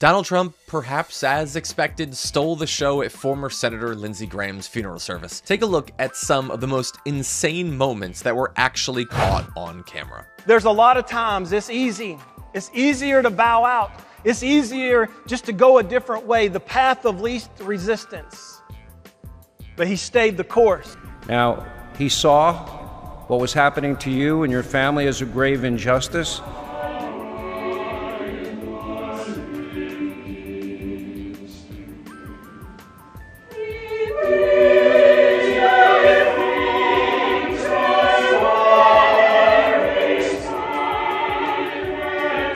Donald Trump, perhaps as expected, stole the show at former Senator Lindsey Graham's funeral service. Take a look at some of the most insane moments that were actually caught on camera. There's a lot of times it's easy. It's easier to bow out. It's easier just to go a different way, the path of least resistance. But he stayed the course. Now, he saw what was happening to you and your family as a grave injustice.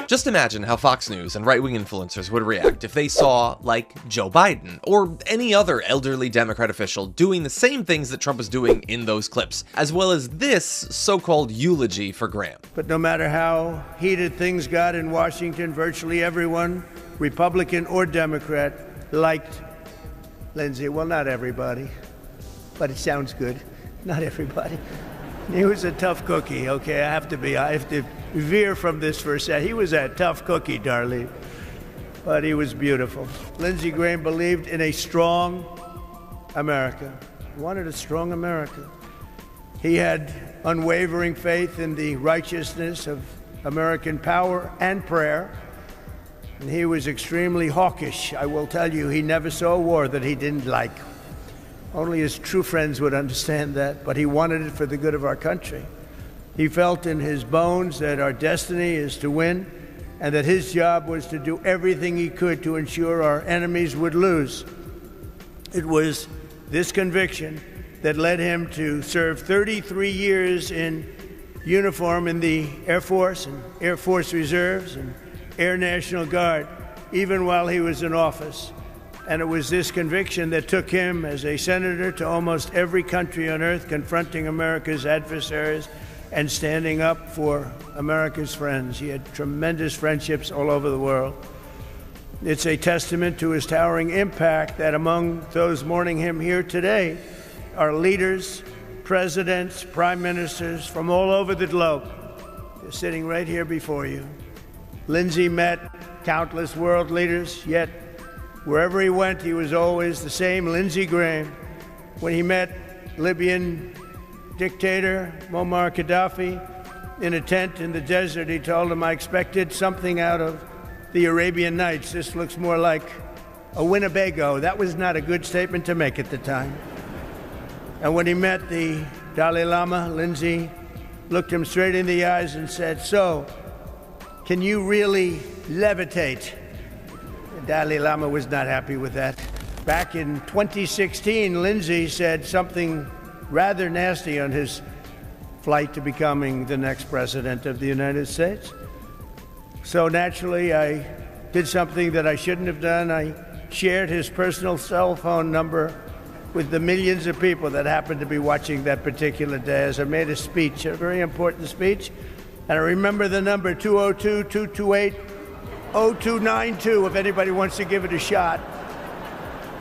Just imagine how Fox News and right-wing influencers would react if they saw, like, Joe Biden or any other elderly Democrat official doing the same things that Trump was doing in those clips, as well as this so-called eulogy for Graham. But no matter how heated things got in Washington, virtually everyone, Republican or Democrat, liked Lindsey. Well, not everybody, but it sounds good. Not everybody. He was a tough cookie, okay? I have to veer from this for a second. He was a tough cookie, darling, but he was beautiful. Lindsey Graham believed in a strong America. He wanted a strong America. He had unwavering faith in the righteousness of American power and prayer, and he was extremely hawkish. I will tell you, he never saw a war that he didn't like. Only his true friends would understand that, but he wanted it for the good of our country. He felt in his bones that our destiny is to win, and that his job was to do everything he could to ensure our enemies would lose. It was this conviction that led him to serve 33 years in uniform in the Air Force and Air Force Reserves and Air National Guard, even while he was in office. And it was this conviction that took him as a senator to almost every country on earth, confronting America's adversaries and standing up for America's friends. He had tremendous friendships all over the world. It's a testament to his towering impact that among those mourning him here today are leaders, presidents, prime ministers from all over the globe. They're sitting right here before you. Lindsey met countless world leaders, yet wherever he went, he was always the same Lindsey Graham. When he met Libyan dictator Muammar Gaddafi in a tent in the desert, he told him, "I expected something out of the Arabian Nights. This looks more like a Winnebago." That was not a good statement to make at the time. And when he met the Dalai Lama, Lindsey looked him straight in the eyes and said, "So, can you really levitate?" Dalai Lama was not happy with that. Back in 2016, Lindsey said something rather nasty on his flight to becoming the next president of the United States. So naturally, I did something that I shouldn't have done. I shared his personal cell phone number with the millions of people that happened to be watching that particular day as I made a speech, a very important speech. And I remember the number 202-228-0292, if anybody wants to give it a shot.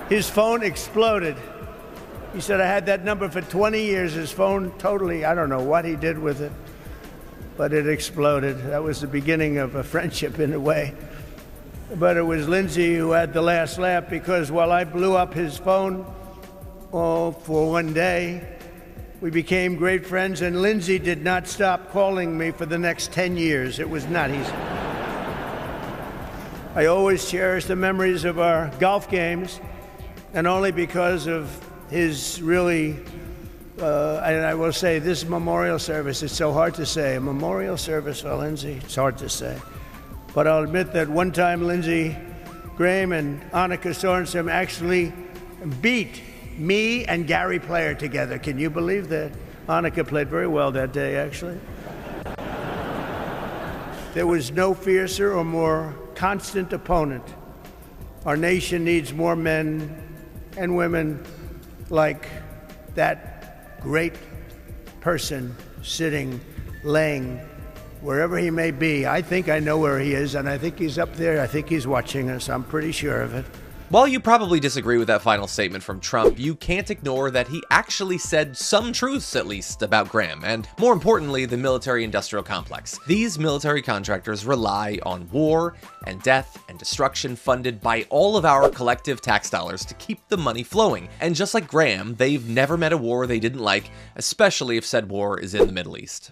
His phone exploded. He said, I had that number for 20 years. His phone totally, I don't know what he did with it, but it exploded. That was the beginning of a friendship in a way. But it was Lindsey who had the last laugh, because while I blew up his phone for one day, we became great friends, and Lindsey did not stop calling me for the next 10 years. It was not easy. I always cherish the memories of our golf games, and only because of his really, and I will say, this memorial service, it's so hard to say, a memorial service for Lindsey, it's hard to say. But I'll admit that one time Lindsey Graham and Annika Sorensen actually beat me and Gary Player together. Can you believe that? Annika played very well that day, actually. There was no fiercer or more constant opponent. Our nation needs more men and women like that great person sitting, laying, wherever he may be. I think I know where he is, and I think he's up there. I think he's watching us. I'm pretty sure of it. While you probably disagree with that final statement from Trump, you can't ignore that he actually said some truths, at least, about Graham, and more importantly, the military-industrial complex. These military contractors rely on war and death and destruction funded by all of our collective tax dollars to keep the money flowing. And just like Graham, they've never met a war they didn't like, especially if said war is in the Middle East.